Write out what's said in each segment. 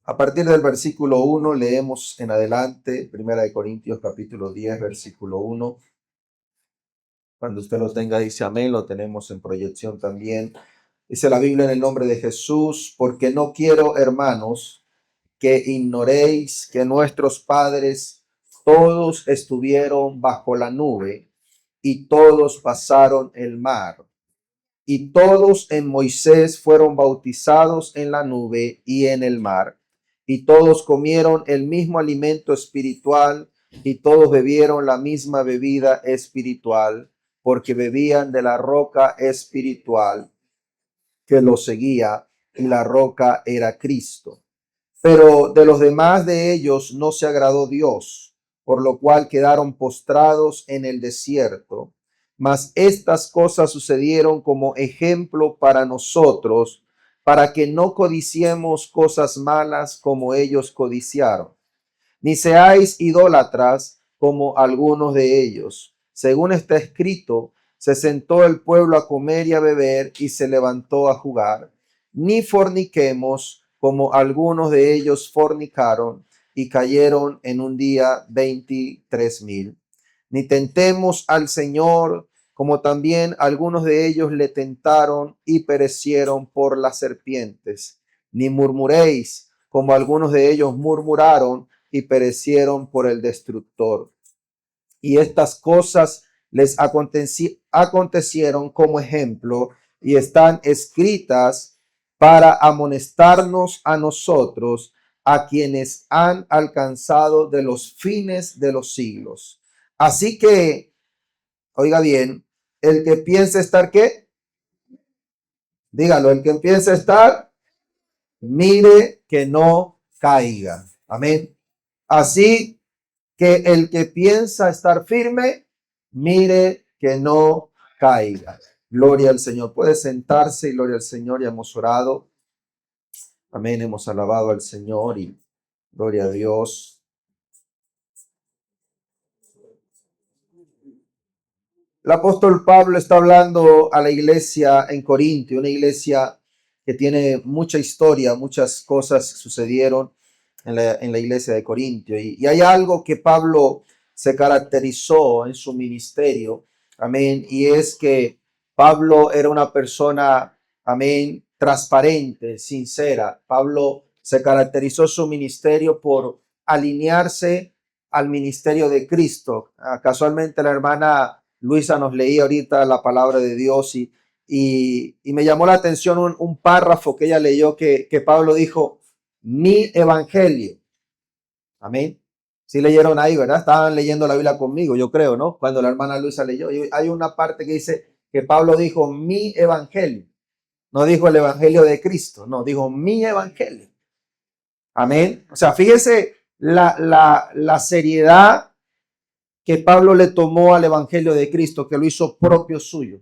A partir del versículo 1 leemos en adelante, Primera de Corintios capítulo 10, versículo 1. Cuando usted lo tenga, dice amén, lo tenemos en proyección también. Dice la Biblia en el nombre de Jesús, porque no quiero, hermanos, que ignoréis que nuestros padres todos estuvieron bajo la nube y todos pasaron el mar. Y todos en Moisés fueron bautizados en la nube y en el mar. Y todos comieron el mismo alimento espiritual y todos bebieron la misma bebida espiritual, porque bebían de la roca espiritual que los seguía, y la roca era Cristo. Pero de los demás de ellos no se agradó Dios, por lo cual quedaron postrados en el desierto. Mas estas cosas sucedieron como ejemplo para nosotros, para que no codiciemos cosas malas como ellos codiciaron. Ni seáis idólatras como algunos de ellos. Según está escrito, se sentó el pueblo a comer y a beber y se levantó a jugar. Ni forniquemos como algunos de ellos fornicaron y cayeron en un día 23,000. Ni tentemos al Señor como también algunos de ellos le tentaron y perecieron por las serpientes. Ni murmuréis como algunos de ellos murmuraron y perecieron por el destructor. Y estas cosas les acontecieron como ejemplo y están escritas para amonestarnos a nosotros, a quienes han alcanzado de los fines de los siglos. Así que, oiga bien, el que piense estar, ¿qué? Dígalo, el que piense estar, mire que no caiga. Amén. Así que el que piensa estar firme, mire que no caiga. Gloria al Señor. Puede sentarse, gloria al Señor. Ya hemos orado. Amén. Hemos alabado al Señor y gloria a Dios. El apóstol Pablo está hablando a la iglesia en Corintio, una iglesia que tiene mucha historia, muchas cosas sucedieron en la iglesia de Corintio. Y hay algo que Pablo se caracterizó en su ministerio, amén, y es que Pablo era una persona, amén, transparente, sincera. Pablo se caracterizó su ministerio por alinearse al ministerio de Cristo. Casualmente la hermana Luisa nos leía ahorita la palabra de Dios y me llamó la atención un párrafo que ella leyó que Pablo dijo, mi evangelio. Amén. Sí leyeron ahí, ¿verdad? Estaban leyendo la Biblia conmigo, yo creo, ¿no? Cuando la hermana Luisa leyó. Y hay una parte que dice que Pablo dijo mi evangelio. No dijo el evangelio de Cristo, no, dijo mi evangelio. Amén. O sea, fíjese la seriedad que Pablo le tomó al evangelio de Cristo, que lo hizo propio suyo.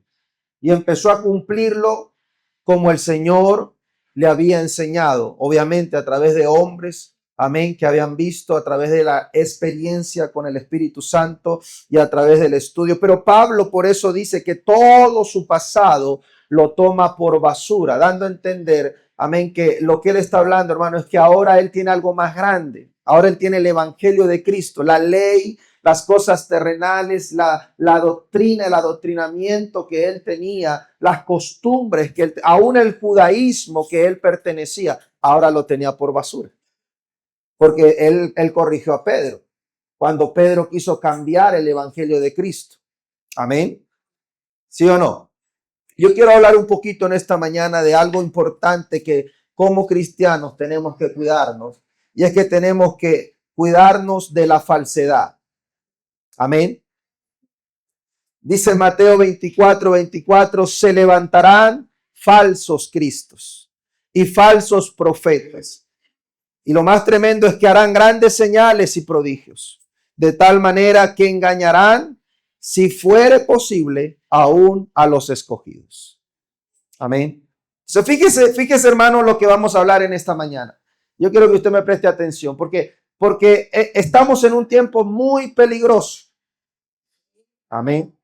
Y empezó a cumplirlo como el Señor le había enseñado, obviamente a través de hombres, amén, que habían visto a través de la experiencia con el Espíritu Santo y a través del estudio. Pero Pablo por eso dice que todo su pasado lo toma por basura, dando a entender, amén, que lo que él está hablando, hermano, es que ahora él tiene algo más grande. Ahora él tiene el evangelio de Cristo, la ley, las cosas terrenales, la doctrina, el adoctrinamiento que él tenía, las costumbres que él, aún el judaísmo que él pertenecía, ahora lo tenía por basura. Porque él corrigió a Pedro cuando Pedro quiso cambiar el evangelio de Cristo. Amén. ¿Sí o no? Yo quiero hablar un poquito en esta mañana de algo importante que como cristianos tenemos que cuidarnos, y es que tenemos que cuidarnos de la falsedad. Amén. Dice Mateo 24:24, se levantarán falsos cristos y falsos profetas. Y lo más tremendo es que harán grandes señales y prodigios, de tal manera que engañarán, si fuere posible, aún a los escogidos. Amén. Entonces, fíjese, hermano, lo que vamos a hablar en esta mañana. Yo quiero que usted me preste atención, porque estamos en un tiempo muy peligroso. Amén.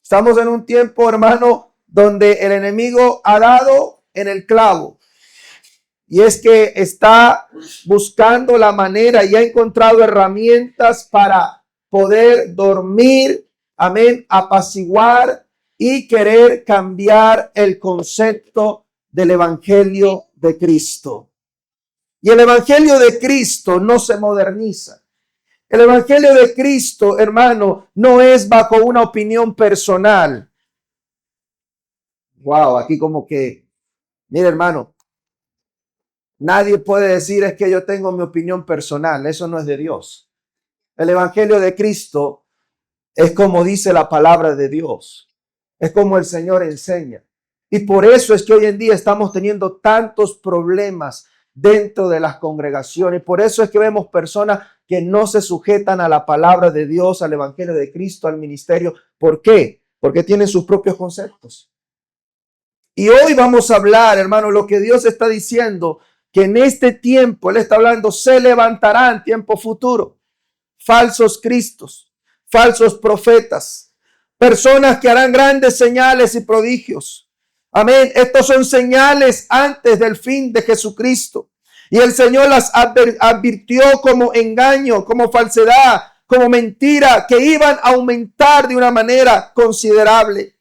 Estamos en un tiempo, hermano, donde el enemigo ha dado en el clavo. Y es que está buscando la manera y ha encontrado herramientas para poder dormir, amén, apaciguar y querer cambiar el concepto del evangelio de Cristo. Y el evangelio de Cristo no se moderniza. El evangelio de Cristo, hermano, no es bajo una opinión personal. Wow, aquí como que, mire, hermano, nadie puede decir es que yo tengo mi opinión personal. Eso no es de Dios. El evangelio de Cristo es como dice la palabra de Dios. Es como el Señor enseña. Y por eso es que hoy en día estamos teniendo tantos problemas dentro de las congregaciones. Por eso es que vemos personas que no se sujetan a la palabra de Dios, al evangelio de Cristo, al ministerio. ¿Por qué? Porque tienen sus propios conceptos. Y hoy vamos a hablar, hermano, lo que Dios está diciendo, que en este tiempo, Él está hablando, se levantarán, tiempo futuro, falsos cristos, falsos profetas, personas que harán grandes señales y prodigios. Amén. Estos son señales antes del fin de Jesucristo. Y el Señor las advirtió como engaño, como falsedad, como mentira, que iban a aumentar de una manera considerable.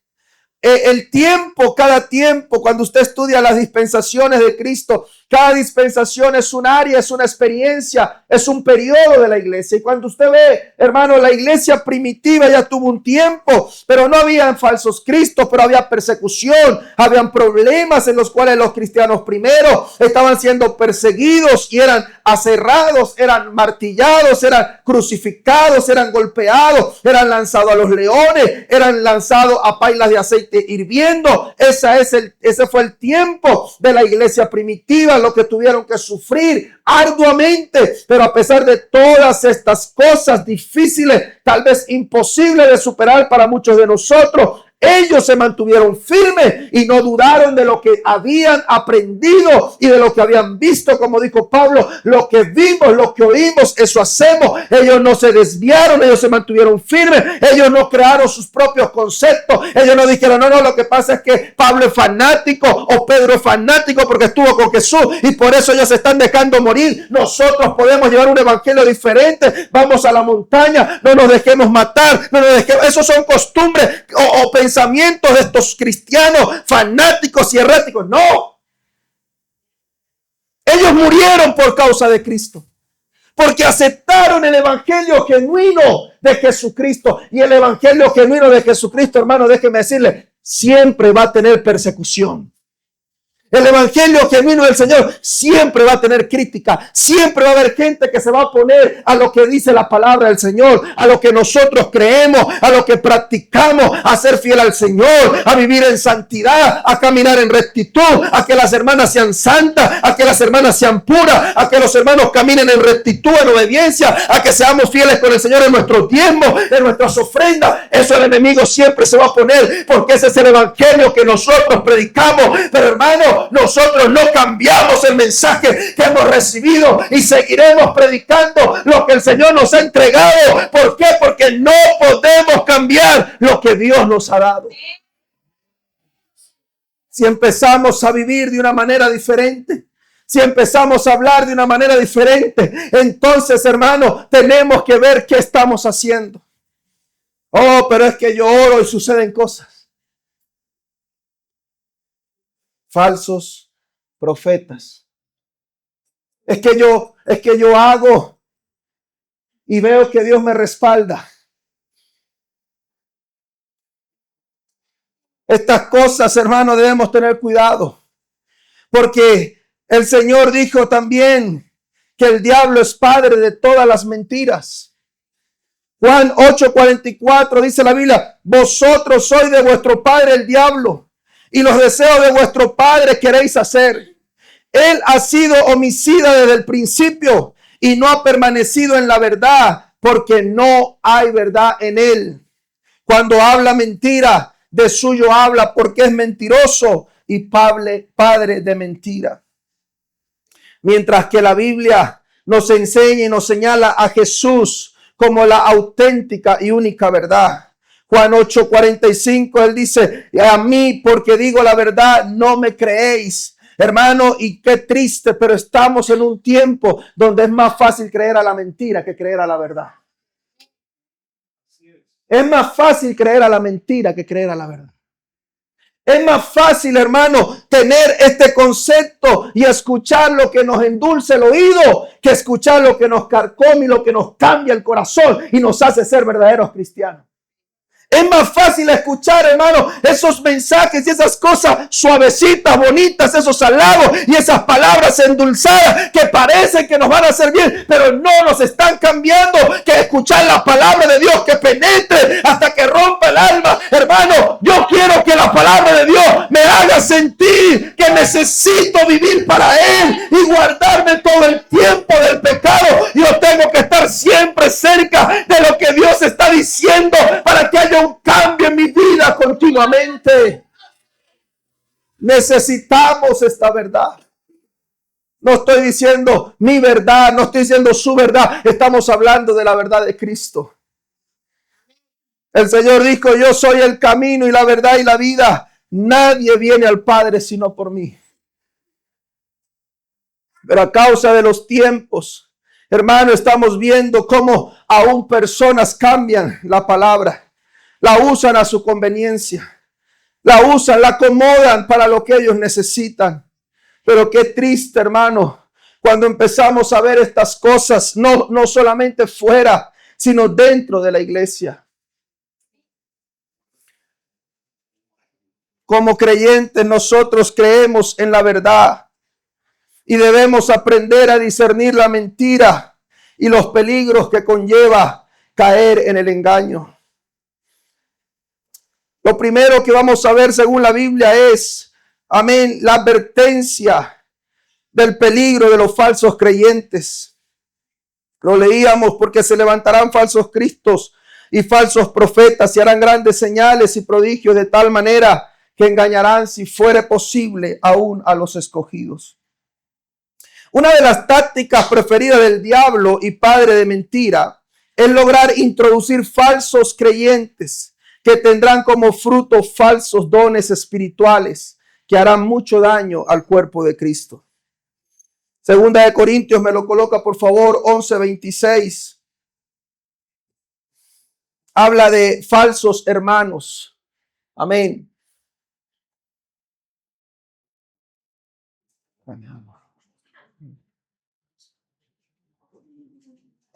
El tiempo, cada tiempo, cuando usted estudia las dispensaciones de Cristo, cada dispensación es un área, es una experiencia, es un periodo de la iglesia. Y cuando usted ve, hermano, la iglesia primitiva ya tuvo un tiempo, pero no habían falsos cristos, pero había persecución, habían problemas en los cuales los cristianos primero estaban siendo perseguidos y eran aserrados, eran martillados, eran crucificados, eran golpeados, eran lanzados a los leones, eran lanzados a pailas de aceite hirviendo. Ese fue el tiempo de la iglesia primitiva, lo que tuvieron que sufrir arduamente. Pero a pesar de todas estas cosas difíciles, tal vez imposibles de superar para muchos de nosotros, ellos se mantuvieron firmes y no dudaron de lo que habían aprendido y de lo que habían visto. Como dijo Pablo, lo que vimos, lo que oímos, eso hacemos. Ellos no se desviaron, ellos se mantuvieron firmes. Ellos no crearon sus propios conceptos. Ellos no dijeron, no, lo que pasa es que Pablo es fanático o Pedro es fanático porque estuvo con Jesús y por eso ellos se están dejando morir. Nosotros podemos llevar un evangelio diferente. Vamos a la montaña, no nos dejemos matar, no nos dejemos. Esos son costumbres o pensamientos de estos cristianos fanáticos y erráticos. No. Ellos murieron por causa de Cristo, porque aceptaron el evangelio genuino de Jesucristo. Y el evangelio genuino de Jesucristo, hermano, déjeme decirle, siempre va a tener persecución. El evangelio genuino del Señor siempre va a tener crítica. Siempre va a haber gente que se va a oponer a lo que dice la palabra del Señor, a lo que nosotros creemos, a lo que practicamos, a ser fiel al Señor, a vivir en santidad, a caminar en rectitud, a que las hermanas sean santas, a que las hermanas sean puras, a que los hermanos caminen en rectitud, en obediencia, a que seamos fieles con el Señor en nuestros diezmos, en nuestras ofrendas. Eso el enemigo siempre se va a oponer, porque ese es el evangelio que nosotros predicamos. Pero hermano, nosotros no cambiamos el mensaje que hemos recibido y seguiremos predicando lo que el Señor nos ha entregado. ¿Por qué? Porque no podemos cambiar lo que Dios nos ha dado. Si empezamos a vivir de una manera diferente, si empezamos a hablar de una manera diferente, entonces, hermano, tenemos que ver qué estamos haciendo. Oh, pero es que yo oro y suceden cosas. Falsos profetas. Es que yo hago y veo que Dios me respalda. Estas cosas, hermano, debemos tener cuidado, porque el Señor dijo también que el diablo es padre de todas las mentiras. Juan 8:44 dice la Biblia: vosotros sois de vuestro padre el diablo, y los deseos de vuestro padre queréis hacer. Él ha sido homicida desde el principio y no ha permanecido en la verdad, porque no hay verdad en él. Cuando habla mentira, de suyo habla, porque es mentiroso y padre de mentira. Mientras que la Biblia nos enseña y nos señala a Jesús como la auténtica y única verdad. Juan 8:45, él dice: a mí, porque digo la verdad, no me creéis. Hermano, y qué triste, pero estamos en un tiempo donde es más fácil creer a la mentira que creer a la verdad. Es más fácil creer a la mentira que creer a la verdad. Es más fácil, hermano, tener este concepto y escuchar lo que nos endulce el oído que escuchar lo que nos carcome y lo que nos cambia el corazón y nos hace ser verdaderos cristianos. Es más fácil escuchar, hermano, esos mensajes y esas cosas suavecitas, bonitas, esos halagos y esas palabras endulzadas que parecen que nos van a hacer bien, pero no nos están cambiando, que escuchar la palabra de Dios que penetre hasta que rompa el alma. Hermano, yo quiero que la palabra de Dios me haga sentir que necesito vivir para Él y guardarme todo el tiempo del pecado. Yo tengo que estar siempre cerca de lo que Dios está diciendo para que haya un cambio en mi vida continuamente. Necesitamos esta verdad. No estoy diciendo mi verdad, no estoy diciendo su verdad. Estamos hablando de la verdad de Cristo. El Señor dijo: yo soy el camino y la verdad y la vida. Nadie viene al Padre sino por mí. Pero a causa de los tiempos, hermano, estamos viendo cómo aún personas cambian la palabra. La usan a su conveniencia. La usan, la acomodan para lo que ellos necesitan. Pero qué triste, hermano, cuando empezamos a ver estas cosas, no solamente fuera, sino dentro de la iglesia. Como creyentes, nosotros creemos en la verdad y debemos aprender a discernir la mentira y los peligros que conlleva caer en el engaño. Lo primero que vamos a ver según la Biblia es, amén, la advertencia del peligro de los falsos creyentes. Lo leíamos: porque se levantarán falsos cristos y falsos profetas y harán grandes señales y prodigios de tal manera que engañarán, si fuere posible, aún a los escogidos. Una de las tácticas preferidas del diablo y padre de mentira es lograr introducir falsos creyentes que tendrán como fruto falsos dones espirituales que harán mucho daño al cuerpo de Cristo. Segunda de Corintios, me lo coloca por favor, 11:26. Habla de falsos hermanos. Amén.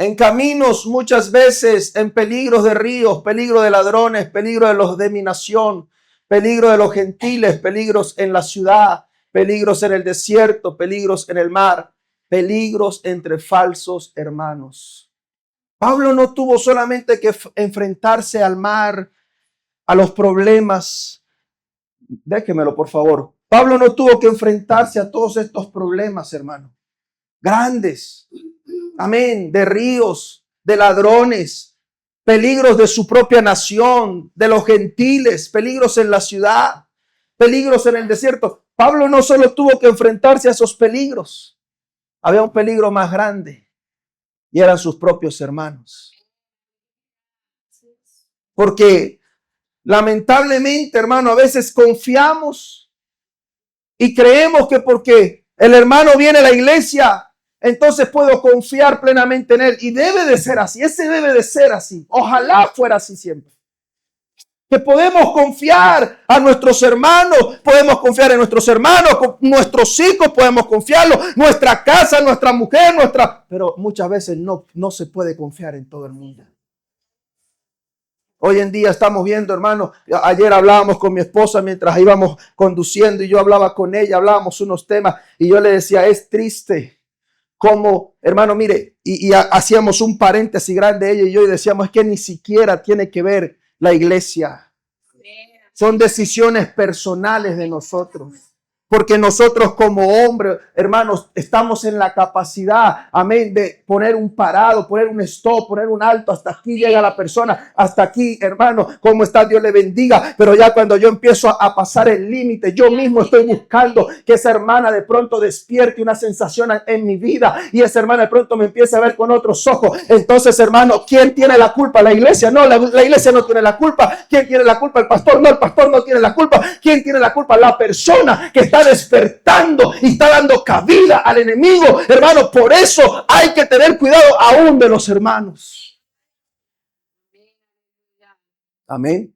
En caminos muchas veces, en peligros de ríos, peligro de ladrones, peligro de los de mi nación, peligro de los gentiles, peligros en la ciudad, peligros en el desierto, peligros en el mar, peligros entre falsos hermanos. Pablo no tuvo solamente que enfrentarse al mar, a los problemas. Déjemelo, por favor. Pablo no tuvo que enfrentarse a todos estos problemas, hermano. Grandes. Amén, de ríos, de ladrones, peligros de su propia nación, de los gentiles, peligros en la ciudad, peligros en el desierto. Pablo no solo tuvo que enfrentarse a esos peligros, había un peligro más grande y eran sus propios hermanos. Porque lamentablemente, hermano, a veces confiamos y creemos que porque el hermano viene a la iglesia, entonces puedo confiar plenamente en él. Y debe de ser así. Ese debe de ser así. Ojalá fuera así siempre. Que podemos confiar a nuestros hermanos. Podemos confiar en nuestros hermanos. Nuestros hijos podemos confiarlo. Nuestra casa, nuestra mujer, Pero muchas veces no se puede confiar en todo el mundo. Hoy en día estamos viendo, hermano. Ayer hablábamos con mi esposa mientras íbamos conduciendo. Y yo hablaba con ella. Hablábamos unos temas. Y yo le decía, es triste. Como, hermano, mire, y hacíamos un paréntesis grande ella y yo y decíamos, es que ni siquiera tiene que ver la iglesia. Son decisiones personales de nosotros. Porque nosotros como hombres, hermanos, estamos en la capacidad, amén, de poner un parado, poner un stop, poner un alto. Hasta aquí llega la persona, hasta aquí, hermano, ¿cómo está? Dios le bendiga. Pero ya cuando yo empiezo a pasar el límite, yo mismo estoy buscando que esa hermana de pronto despierte una sensación en mi vida. Y esa hermana de pronto me empieza a ver con otros ojos. Entonces, hermano, ¿quién tiene la culpa? La iglesia. No, la iglesia no tiene la culpa. ¿Quién tiene la culpa? El pastor. No, el pastor no tiene la culpa. ¿Quién tiene la culpa? La persona que está está despertando y está dando cabida al enemigo. Hermano, por eso hay que tener cuidado aún de los hermanos. Amén.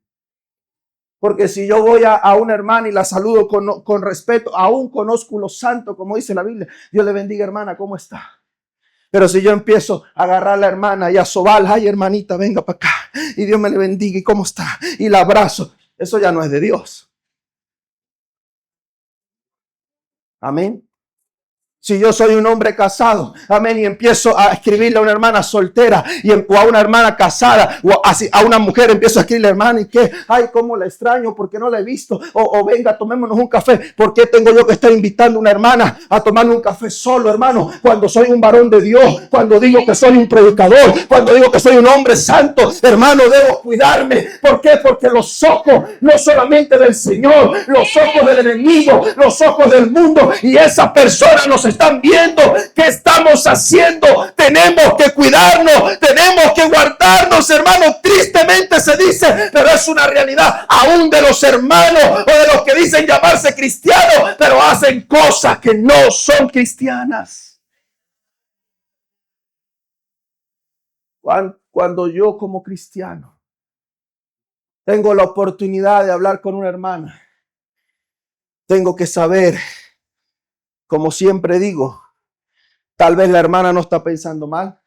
Porque si yo voy a una hermana y la saludo con respeto, aún con ósculo santo, como dice la Biblia, Dios le bendiga, hermana, ¿cómo está? Pero si yo empiezo a agarrar a la hermana y a sobarla, ay, hermanita, venga para acá, y Dios me le bendiga, ¿y cómo está? Y la abrazo, eso ya no es de Dios. Amén. Si yo soy un hombre casado, amén, y empiezo a escribirle a una hermana soltera o a una hermana casada o a una mujer, empiezo a escribirle, hermana, ¿y qué? Ay, cómo la extraño, porque no la he visto. O venga, tomémonos un café. ¿Por qué tengo yo que estar invitando a una hermana a tomarme un café solo, hermano? Cuando soy un varón de Dios, cuando digo que soy un predicador, cuando digo que soy un hombre santo, hermano, debo cuidarme. ¿Por qué? Porque los ojos, no solamente del Señor, los ojos del enemigo, los ojos del mundo, y esa persona nos están viendo. ¿Qué estamos haciendo? Tenemos que cuidarnos, tenemos que guardarnos, hermano. Tristemente se dice, pero es una realidad aún de los hermanos o de los que dicen llamarse cristianos, pero hacen cosas que no son cristianas. Cuando yo como cristiano tengo la oportunidad de hablar con una hermana, tengo que saber, como siempre digo, tal vez la hermana no está pensando mal,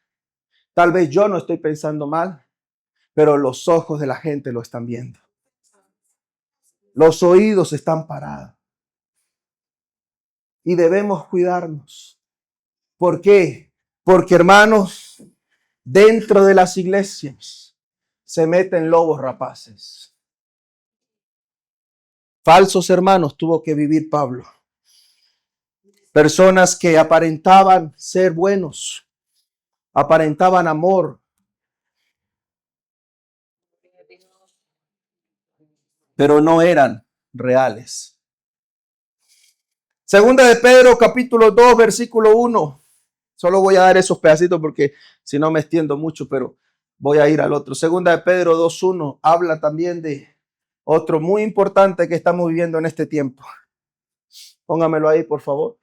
tal vez yo no estoy pensando mal, pero los ojos de la gente lo están viendo. Los oídos están parados. Y debemos cuidarnos. ¿Por qué? Porque, hermanos, dentro de las iglesias se meten lobos rapaces. Falsos hermanos tuvo que vivir Pablo. Personas que aparentaban ser buenos, aparentaban amor, pero no eran reales. Segunda de Pedro, capítulo 2, versículo 1. Solo voy a dar esos pedacitos porque si no me extiendo mucho, pero voy a ir al otro. Segunda de Pedro 2:1 habla también de otro muy importante que estamos viviendo en este tiempo. Póngamelo ahí, por favor.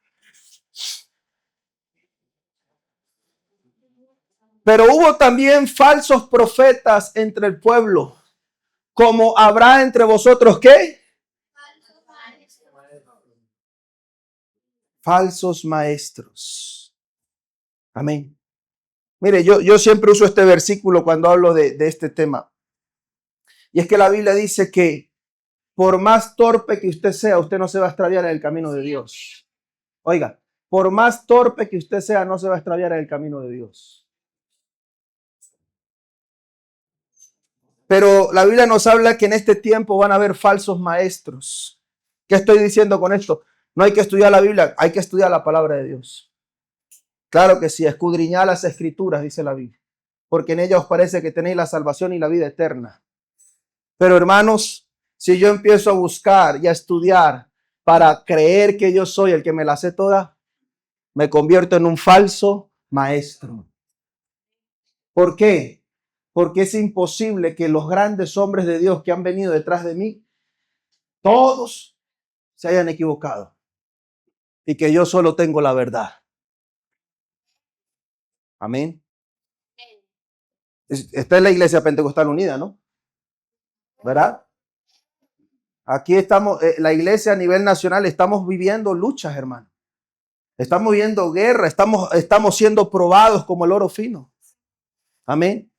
Pero hubo también falsos profetas entre el pueblo, como habrá entre vosotros, ¿qué? Falsos maestros. Amén. Mire, yo siempre uso este versículo cuando hablo de este tema. Y es que la Biblia dice que por más torpe que usted sea, usted no se va a extraviar en el camino de Dios. Oiga, por más torpe que usted sea, no se va a extraviar en el camino de Dios. Pero la Biblia nos habla que en este tiempo van a haber falsos maestros. ¿Qué estoy diciendo con esto? No hay que estudiar la Biblia, hay que estudiar la palabra de Dios. Claro que sí, escudriñad las escrituras, dice la Biblia, porque en ellas os parece que tenéis la salvación y la vida eterna. Pero hermanos, si yo empiezo a buscar y a estudiar para creer que yo soy el que me la sé toda, me convierto en un falso maestro. ¿Por qué? Porque es imposible que los grandes hombres de Dios que han venido detrás de mí, todos se hayan equivocado y que yo solo tengo la verdad. Amén. Esta es la Iglesia Pentecostal Unida, ¿no? ¿Verdad? Aquí estamos, la iglesia a nivel nacional, estamos viviendo luchas, hermano. Estamos viviendo guerra, estamos siendo probados como el oro fino. Amén.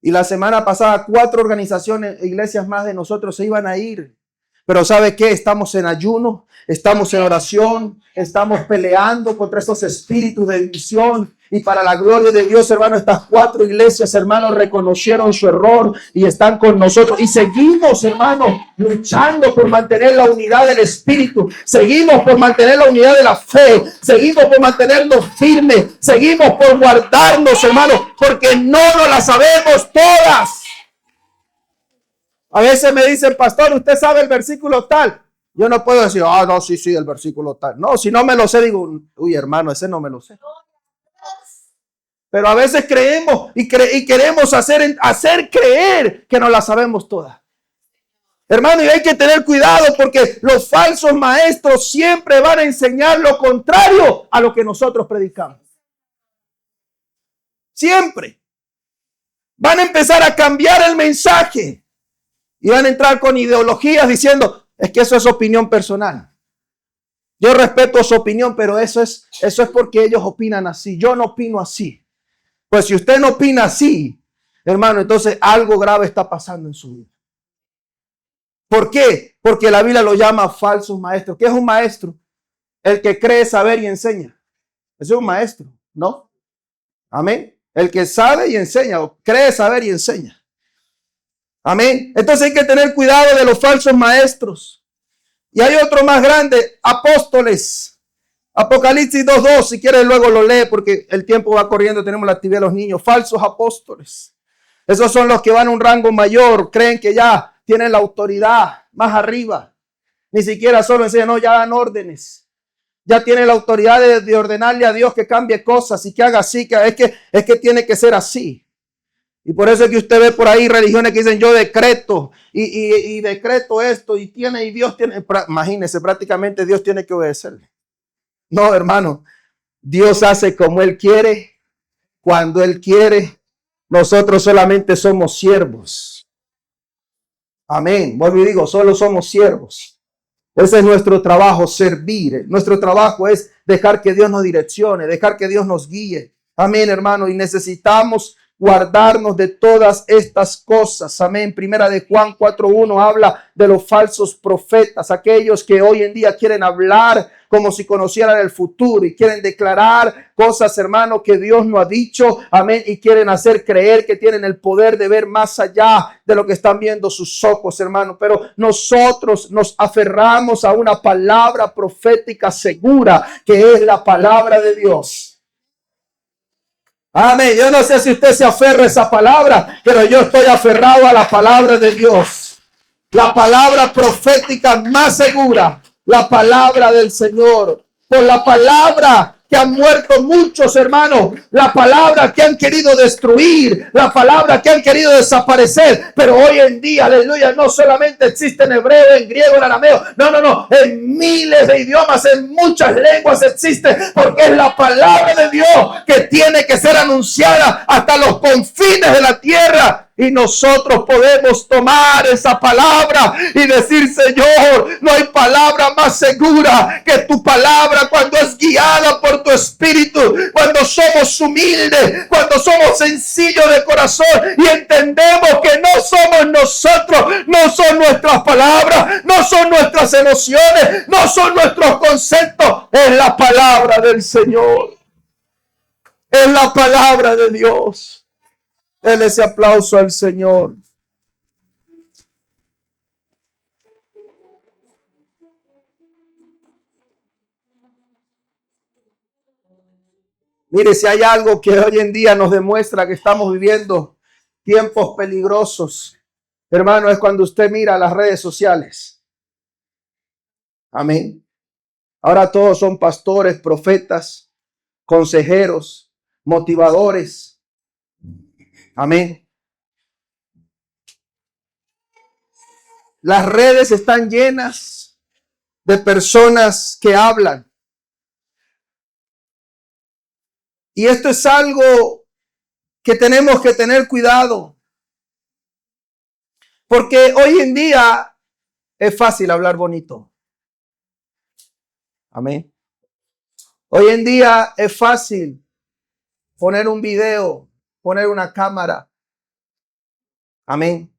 Y la semana pasada 4 organizaciones, iglesias más de nosotros se iban a ir. Pero ¿sabe qué? Estamos en ayuno, estamos en oración, estamos peleando contra esos espíritus de división. Y para la gloria de Dios, hermano, estas 4 iglesias, hermanos, reconocieron su error y están con nosotros. Y seguimos, hermano, luchando por mantener la unidad del espíritu. Seguimos por mantener la unidad de la fe. Seguimos por mantenernos firmes. Seguimos por guardarnos, hermano, porque no nos la sabemos todas. A veces me dicen, pastor, ¿usted sabe el versículo tal? Yo no puedo decir, no, sí, el versículo tal. No, si no me lo sé, digo, uy, hermano, ese no me lo sé. Pero a veces creemos y queremos hacer creer que no la sabemos toda. Hermano, y hay que tener cuidado porque los falsos maestros siempre van a enseñar lo contrario a lo que nosotros predicamos. Siempre. Van a empezar a cambiar el mensaje y van a entrar con ideologías diciendo, es que eso es opinión personal. Yo respeto su opinión, pero eso es porque ellos opinan así. Yo no opino así. Pues si usted no opina así, hermano, entonces algo grave está pasando en su vida. ¿Por qué? Porque la Biblia lo llama falsos maestros. ¿Qué es un maestro? El que cree saber y enseña. Ese es un maestro, ¿no? Amén. El que sabe y enseña, o cree saber y enseña. Amén. Entonces hay que tener cuidado de los falsos maestros. Y hay otro más grande, apóstoles. Apocalipsis 2:2, si quieres luego lo lee porque el tiempo va corriendo, tenemos la actividad de los niños. Falsos apóstoles. Esos son los que van a un rango mayor, creen que ya tienen la autoridad más arriba. Ni siquiera solo enseñan, no, ya dan órdenes. Ya tienen la autoridad de ordenarle a Dios que cambie cosas y que haga así, que es que tiene que ser así. Y por eso es que usted ve por ahí religiones que dicen yo decreto y decreto esto y Dios tiene, imagínese, prácticamente Dios tiene que obedecerle. No, hermano, Dios hace como Él quiere, cuando Él quiere. Nosotros solamente somos siervos. Amén. Vuelvo y digo, solo somos siervos. Ese es nuestro trabajo, servir. Nuestro trabajo es dejar que Dios nos direccione, dejar que Dios nos guíe. Amén, hermano. Y necesitamos guardarnos de todas estas cosas. Amén. Primera de Juan 4:1 habla de los falsos profetas, aquellos que hoy en día quieren hablar como si conocieran el futuro y quieren declarar cosas, hermano, que Dios no ha dicho. Amén. Y quieren hacer creer que tienen el poder de ver más allá de lo que están viendo sus ojos, hermano. Pero nosotros nos aferramos a una palabra profética segura, que es la palabra de Dios. Amén. Yo no sé si usted se aferra a esa palabra, pero yo estoy aferrado a la palabra de Dios. La palabra profética más segura, la palabra del Señor. Por la palabra que han muerto muchos, hermanos, la palabra que han querido destruir, la palabra que han querido desaparecer, pero hoy en día, aleluya, no solamente existe en hebreo, en griego, en arameo, no, en miles de idiomas, en muchas lenguas existe, porque es la palabra de Dios que tiene que ser anunciada hasta los confines de la tierra. Y nosotros podemos tomar esa palabra y decir, Señor, no hay palabra más segura que tu palabra cuando es guiada por tu espíritu, cuando somos humildes, cuando somos sencillos de corazón y entendemos que no somos nosotros, no son nuestras palabras, no son nuestras emociones, no son nuestros conceptos, es la palabra del Señor, es la palabra de Dios. Denle ese aplauso al Señor. Mire, si hay algo que hoy en día nos demuestra que estamos viviendo tiempos peligrosos, hermano, es cuando usted mira las redes sociales. Amén. Ahora todos son pastores, profetas, consejeros, motivadores. Amén. Las redes están llenas de personas que hablan. Y esto es algo que tenemos que tener cuidado. Porque hoy en día es fácil hablar bonito. Amén. Hoy en día es fácil poner un video, poner una cámara. Amén.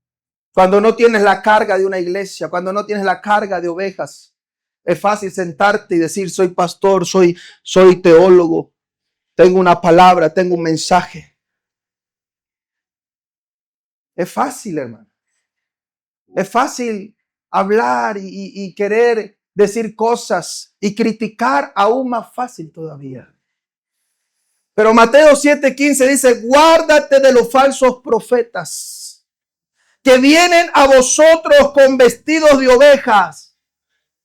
Cuando no tienes la carga de una iglesia, cuando no tienes la carga de ovejas, es fácil sentarte y decir, soy pastor, soy teólogo, tengo una palabra, tengo un mensaje. Es fácil, hermano. Es fácil hablar y querer decir cosas y criticar aún más fácil todavía. Pero Mateo 7:15 dice, guárdate de los falsos profetas que vienen a vosotros con vestidos de ovejas,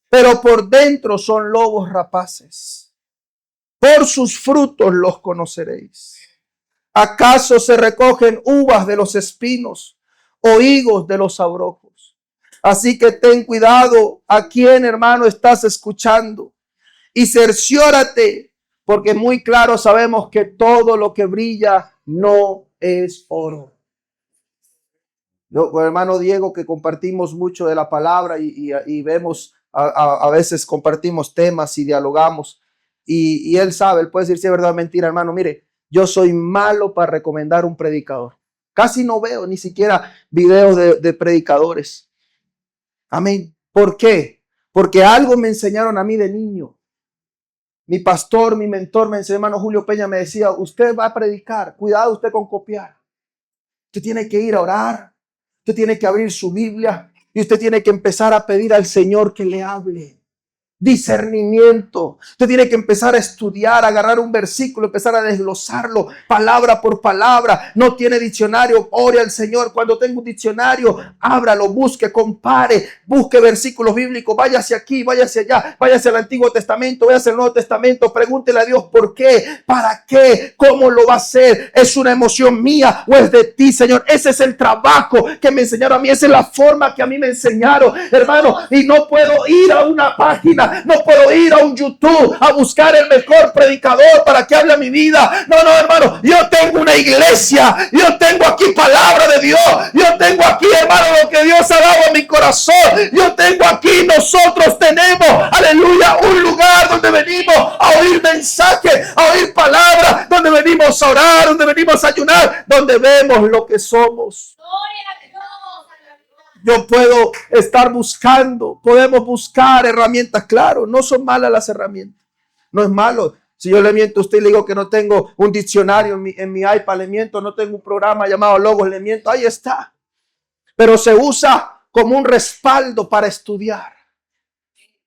pero por dentro son lobos rapaces. Por sus frutos los conoceréis. ¿Acaso se recogen uvas de los espinos o higos de los abrojos? Así que ten cuidado a quién, hermano, estás escuchando. Y cerciórate, porque muy claro sabemos que todo lo que brilla no es oro. Yo, con el hermano Diego, que compartimos mucho de la palabra y vemos, a veces compartimos temas y dialogamos. Y él sabe, él puede decir si es verdad o mentira, hermano. Mire, yo soy malo para recomendar un predicador. Casi no veo ni siquiera videos de predicadores. Amén. ¿Por qué? Porque algo me enseñaron a mí de niño. Mi pastor, mi mentor, mi hermano Julio Peña me decía, usted va a predicar, cuidado usted con copiar. Usted tiene que ir a orar, usted tiene que abrir su Biblia y usted tiene que empezar a pedir al Señor que le hable. Discernimiento. Usted tiene que empezar a estudiar, agarrar un versículo, empezar a desglosarlo palabra por palabra. No tiene diccionario, ore al Señor. Cuando tenga un diccionario, ábralo, busque, compare, busque versículos bíblicos. Váyase aquí, váyase allá, váyase al Antiguo Testamento, váyase al Nuevo Testamento. Pregúntele a Dios por qué, para qué, cómo lo va a hacer. ¿Es una emoción mía o es de ti, Señor? Ese es el trabajo que me enseñaron a mí. Esa es la forma que a mí me enseñaron, hermano. Y no puedo ir a una página, no puedo ir a un YouTube a buscar el mejor predicador para que hable a mi vida. No, hermano, yo tengo una iglesia, yo tengo aquí palabra de Dios, yo tengo aquí, hermano, lo que Dios ha dado a mi corazón. Yo tengo aquí, nosotros tenemos, aleluya, un lugar donde venimos a oír mensajes, a oír palabra, donde venimos a orar, donde venimos a ayunar, donde vemos lo que somos. Yo puedo estar buscando, podemos buscar herramientas. Claro, no son malas las herramientas. No es malo. Si yo le miento a usted y le digo que no tengo un diccionario en mi iPad, le miento, no tengo un programa llamado Logos, le miento, ahí está. Pero se usa como un respaldo para estudiar.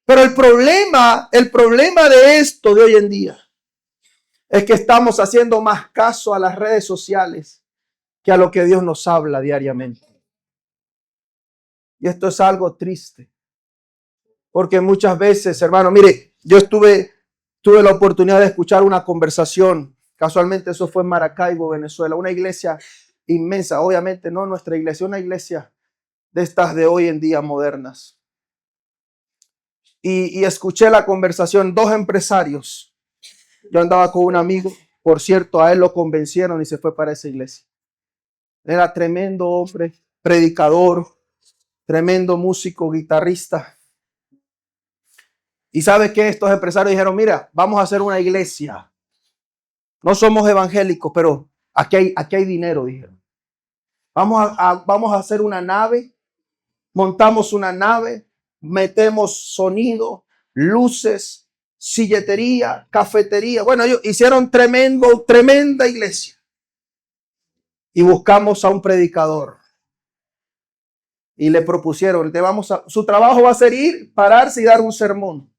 Pero el problema de esto de hoy en día es que estamos haciendo más caso a las redes sociales que a lo que Dios nos habla diariamente. Y esto es algo triste. Porque muchas veces, hermano, mire, yo tuve la oportunidad de escuchar una conversación. Casualmente eso fue en Maracaibo, Venezuela. Una iglesia inmensa. Obviamente no nuestra iglesia, una iglesia de estas de hoy en día modernas. Y escuché la conversación, dos empresarios. Yo andaba con un amigo, por cierto, a él lo convencieron y se fue para esa iglesia. Era tremendo hombre, predicador, tremendo músico, guitarrista. Y ¿sabe qué? Estos empresarios dijeron, mira, vamos a hacer una iglesia. No somos evangélicos, pero aquí hay dinero, dijeron. Vamos a hacer una nave, montamos una nave, metemos sonido, luces, silletería, cafetería. Bueno, ellos hicieron tremenda iglesia. Y buscamos a un predicador. Y le propusieron, su trabajo va a ser ir, pararse y dar un sermón.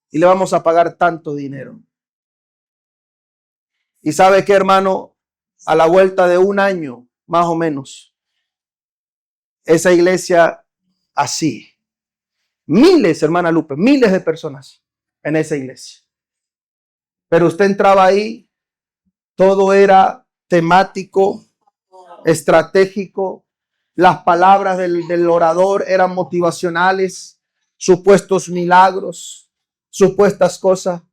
Y le vamos a pagar tanto dinero. Y ¿sabe qué, hermano? A la vuelta de un año, más o menos, esa iglesia así. Miles, hermana Lupe, miles de personas en esa iglesia. Pero usted entraba ahí, todo era temático, estratégico. Las palabras del orador eran motivacionales, supuestos milagros, supuestas cosas.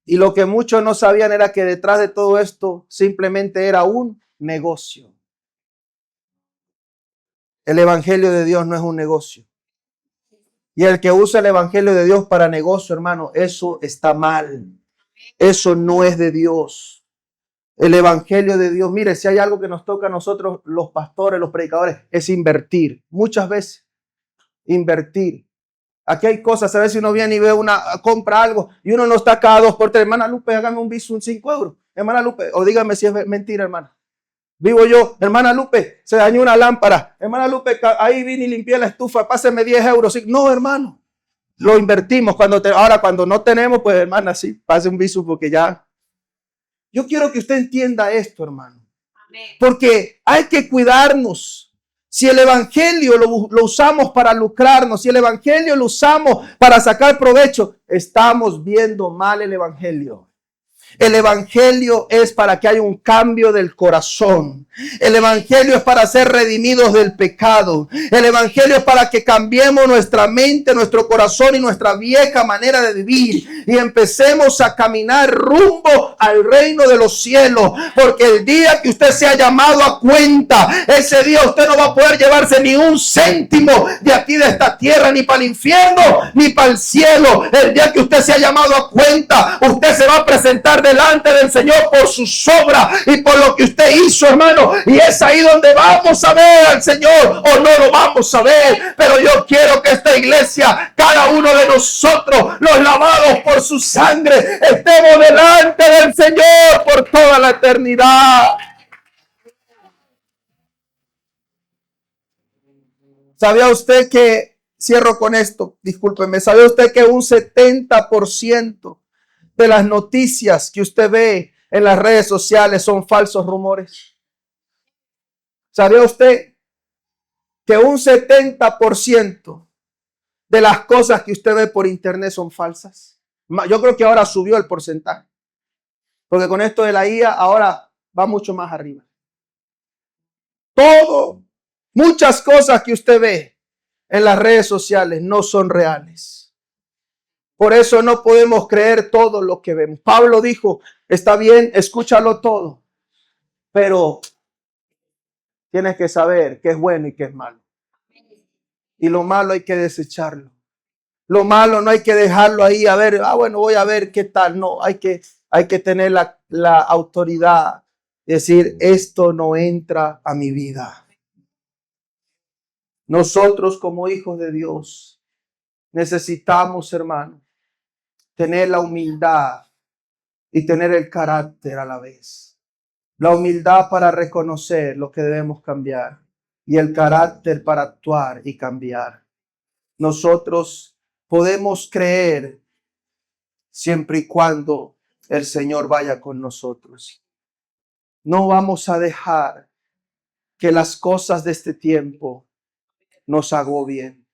Y lo que muchos no sabían era que detrás de todo esto simplemente era un negocio. El evangelio de Dios no es un negocio. Y el que usa el evangelio de Dios para negocio, hermano, eso está mal. Eso no es de Dios. El evangelio de Dios, mire, si hay algo que nos toca a nosotros, los pastores, los predicadores, es invertir. Muchas veces, invertir. Aquí hay cosas, a veces uno viene y ve compra algo y uno no está cada 2 por 3. Hermana Lupe, hágame un viso, un 5 euros. Hermana Lupe, o dígame si es mentira, hermana. Vivo yo, hermana Lupe, se dañó una lámpara. Hermana Lupe, ahí vine y limpié la estufa, páseme 10 euros. No, hermano, lo invertimos. Ahora cuando no tenemos, pues hermana, sí, pase un viso porque ya. Yo quiero que usted entienda esto, hermano. Amén. Porque hay que cuidarnos. Si el evangelio lo usamos para lucrarnos, si el evangelio lo usamos para sacar provecho, estamos viendo mal el evangelio. El evangelio es para que haya un cambio del corazón. El evangelio es para ser redimidos del pecado. El evangelio es para que cambiemos nuestra mente, nuestro corazón y nuestra vieja manera de vivir y empecemos a caminar rumbo al reino de los cielos. Porque el día que usted sea llamado a cuenta, ese día usted no va a poder llevarse ni un céntimo de aquí de esta tierra, ni para el infierno, ni para el cielo. El día que usted sea llamado a cuenta, usted se va a presentar delante del Señor por sus obras y por lo que usted hizo, hermano. Y es ahí donde vamos a ver al Señor, o no lo vamos a ver. Pero yo quiero que esta iglesia, cada uno de nosotros, los lavados por su sangre, estemos delante del Señor por toda la eternidad. ¿Sabía usted que, cierro con esto, discúlpeme, ¿sabía usted que un 70% de las noticias que usted ve en las redes sociales son falsos rumores? ¿Sabía usted que un 70% de las cosas que usted ve por internet son falsas? Yo creo que ahora subió el porcentaje, porque con esto de la IA ahora va mucho más arriba. Muchas cosas que usted ve en las redes sociales no son reales. Por eso no podemos creer todo lo que vemos. Pablo dijo, está bien, escúchalo todo, pero tienes que saber qué es bueno y qué es malo. Y lo malo hay que desecharlo. Lo malo no hay que dejarlo ahí a ver, bueno, voy a ver qué tal. No, hay que tener la autoridad de decir, esto no entra a mi vida. Nosotros como hijos de Dios necesitamos, hermano, tener la humildad y tener el carácter a la vez. La humildad para reconocer lo que debemos cambiar y el carácter para actuar y cambiar. Nosotros podemos creer siempre y cuando el Señor vaya con nosotros. No vamos a dejar que las cosas de este tiempo nos agobien.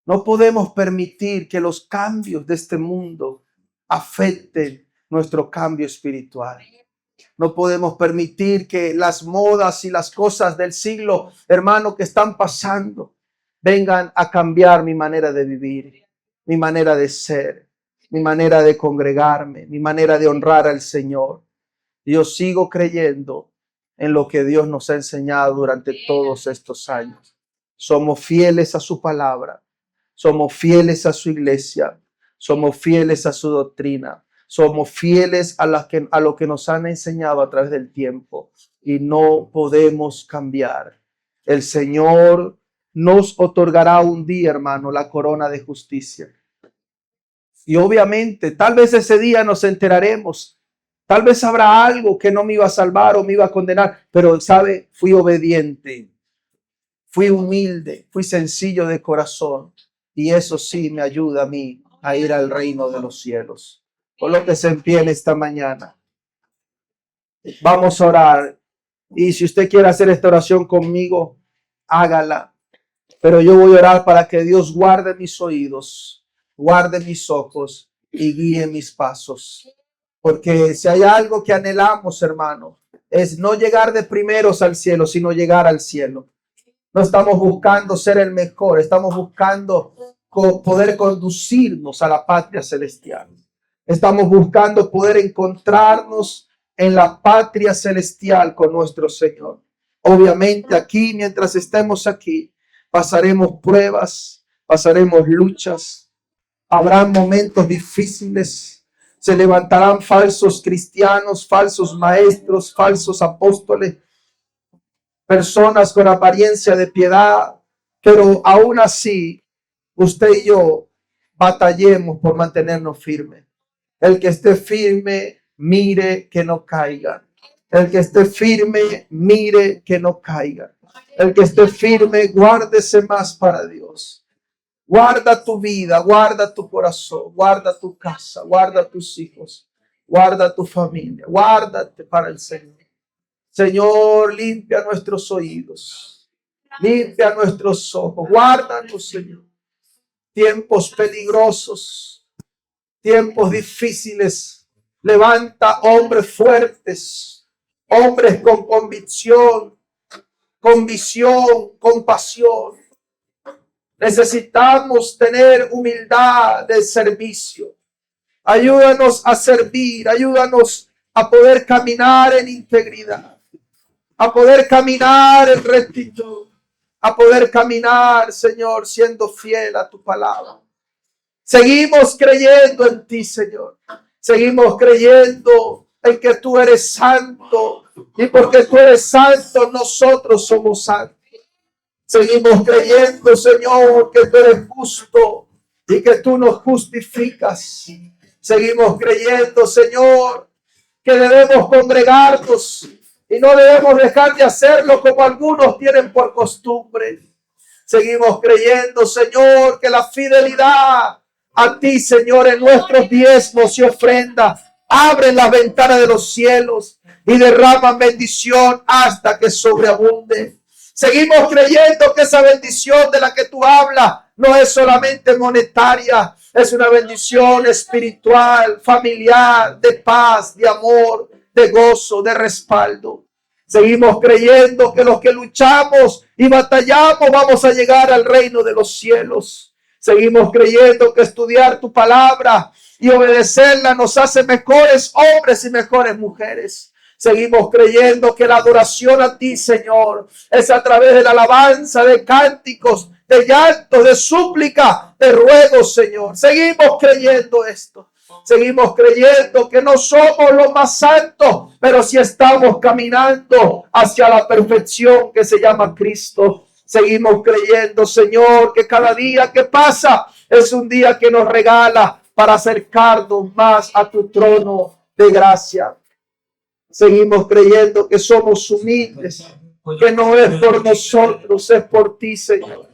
No podemos permitir que los cambios de este mundo afecten nuestro cambio espiritual. No podemos permitir que las modas y las cosas del siglo, hermano, que están pasando, vengan a cambiar mi manera de vivir, mi manera de ser, mi manera de congregarme, mi manera de honrar al Señor. Yo sigo creyendo en lo que Dios nos ha enseñado durante todos estos años. Somos fieles a su palabra, somos fieles a su iglesia, somos fieles a su doctrina, somos fieles a lo que nos han enseñado a través del tiempo y no podemos cambiar. El Señor nos otorgará un día, hermano, la corona de justicia. Y obviamente, tal vez ese día nos enteraremos. Tal vez habrá algo que no me iba a salvar o me iba a condenar, pero, ¿sabe? Fui obediente, fui humilde, fui sencillo de corazón. Y eso sí me ayuda a mí a ir al reino de los cielos. Colóquese en pie en esta mañana. Vamos a orar. Y si usted quiere hacer esta oración conmigo, hágala. Pero yo voy a orar para que Dios guarde mis oídos, guarde mis ojos y guíe mis pasos. Porque si hay algo que anhelamos, hermano, es no llegar de primeros al cielo, sino llegar al cielo. No estamos buscando ser el mejor, estamos buscando poder conducirnos a la patria celestial. Estamos buscando poder encontrarnos en la patria celestial con nuestro Señor. Obviamente aquí, mientras estemos aquí, pasaremos pruebas, pasaremos luchas, habrán momentos difíciles, se levantarán falsos cristianos, falsos maestros, falsos apóstoles, personas con apariencia de piedad, pero aún así, usted y yo batallemos por mantenernos firmes. El que esté firme, mire que no caiga. El que esté firme, mire que no caiga. El que esté firme, guárdese más para Dios. Guarda tu vida, guarda tu corazón, guarda tu casa, guarda tus hijos, guarda tu familia, guárdate para el Señor. Señor, limpia nuestros oídos, limpia nuestros ojos, guárdanos, Señor. Tiempos peligrosos, tiempos difíciles, Levanta hombres fuertes, hombres con convicción, con visión, con pasión. Necesitamos tener humildad de servicio. Ayúdanos a servir, ayúdanos a poder caminar en integridad, a poder caminar en rectitud, a poder caminar, Señor, siendo fiel a tu palabra. Seguimos creyendo en ti, Señor. Seguimos creyendo en que tú eres santo, y porque tú eres santo, nosotros somos santos. Seguimos creyendo, Señor, que tú eres justo y que tú nos justificas. Seguimos creyendo, Señor, que debemos congregarnos y no debemos dejar de hacerlo como algunos tienen por costumbre. Seguimos creyendo, Señor, que la fidelidad a ti, Señor, en nuestros diezmos y ofrendas abren las ventanas de los cielos y derraman bendición hasta que sobreabunde. Seguimos creyendo que esa bendición de la que tú hablas no es solamente monetaria, es una bendición espiritual, familiar, de paz, de amor, de gozo, de respaldo. Seguimos creyendo que los que luchamos y batallamos vamos a llegar al reino de los cielos. Seguimos creyendo que estudiar tu palabra y obedecerla nos hace mejores hombres y mejores mujeres. Seguimos creyendo que la adoración a ti, Señor, es a través de la alabanza, de cánticos, de llantos, de súplica, de ruegos, Señor. Seguimos creyendo esto. Seguimos creyendo que no somos los más santos, pero sí estamos caminando hacia la perfección que se llama Cristo. Seguimos creyendo, Señor, que cada día que pasa es un día que nos regala para acercarnos más a tu trono de gracia. Seguimos creyendo que somos humildes, que no es por nosotros, es por ti, Señor.